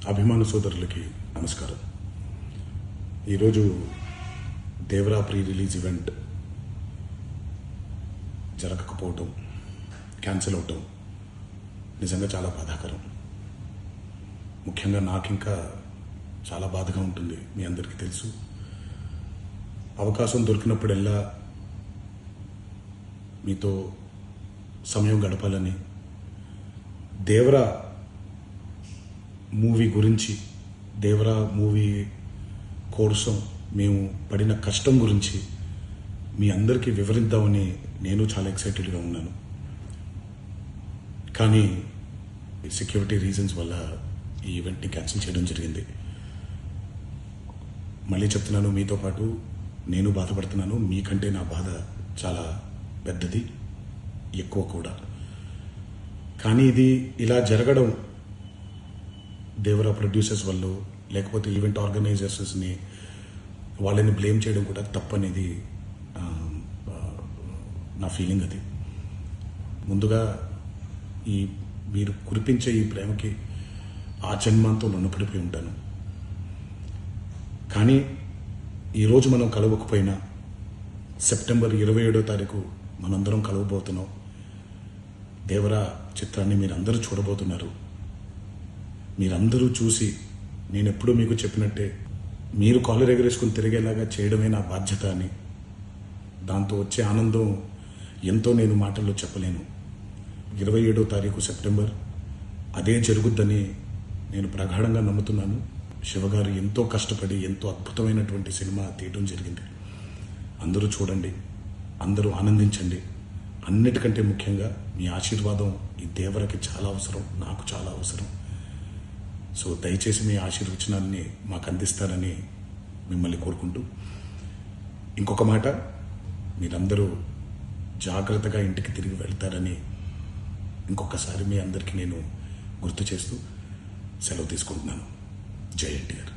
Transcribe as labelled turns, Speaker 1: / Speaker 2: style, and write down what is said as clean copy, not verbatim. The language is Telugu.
Speaker 1: అభిమాన సోదరులకి నమస్కారం. ఈరోజు దేవరా ప్రీ రిలీజ్ ఈవెంట్ జరగకపోవటం, క్యాన్సిల్ అవటం నిజంగా చాలా బాధాకరం. ముఖ్యంగా నాకు ఇంకా చాలా బాధగా ఉంటుంది. మీ అందరికీ తెలుసు, అవకాశం దొరికినప్పుడల్లా మీతో సమయం గడపాలని, దేవరా మూవీ గురించి, దేవరా మూవీ కోసం మేము పడిన కష్టం గురించి మీ అందరికీ వివరిద్దామని నేను చాలా ఎక్సైటెడ్గా ఉన్నాను. కానీ సెక్యూరిటీ రీజన్స్ వల్ల ఈ ఈవెంట్ని క్యాన్సిల్ చేయడం జరిగింది. మళ్ళీ చెప్తున్నాను, మీతో పాటు నేను బాధపడుతున్నాను. మీకంటే నా బాధ చాలా పెద్దది, ఎక్కువ కూడా. కానీ ఇది ఇలా జరగడం దేవరా ప్రొడ్యూసర్స్ వల్ల, లేకపోతే ఈవెంట్ ఆర్గనైజర్స్ని వాళ్ళని బ్లేమ్ చేయడం కూడా తప్పనేది నా ఫీలింగ్. అది ముందుగా ఈ మీరు కురిపించే ఈ ప్రేమకి ఆ జన్మంతో రుణపడిపోయి ఉంటాను. కానీ ఈరోజు మనం కలవకపోయినా సెప్టెంబర్ 27వ తారీఖు మనందరం కలవబోతున్నాం. దేవరా చిత్రాన్ని మీరందరూ చూడబోతున్నారు. మీరందరూ చూసి, నేను ఎప్పుడూ మీకు చెప్పినట్టే, మీరు కాలర్ ఎగరేసుకుని తిరిగేలాగా చేయడమే నా బాధ్యత అని, దాంతో వచ్చే ఆనందం ఎంతో నేను మాటల్లో చెప్పలేను. 27వ తారీఖు సెప్టెంబర్ అదే జరుగుద్దని నేను ప్రగాఢంగా నమ్ముతున్నాను. శివగారు ఎంతో కష్టపడి ఎంతో అద్భుతమైనటువంటి సినిమా తీయడం జరిగింది. అందరూ చూడండి, అందరూ ఆనందించండి. అన్నిటికంటే ముఖ్యంగా మీ ఆశీర్వాదం ఈ దేవరకి చాలా అవసరం, నాకు చాలా అవసరం. సో దయచేసి మీ ఆశీర్వచనాన్ని మాకు అందిస్తారని మిమ్మల్ని కోరుకుంటూ, ఇంకొక మాట, మీరందరూ జాగ్రత్తగా ఇంటికి తిరిగి వెళ్తారని ఇంకొకసారి మీ అందరికీ నేను గుర్తు చేస్తూ సెలవు తీసుకుంటున్నాను. జై ఎన్టీఆర్.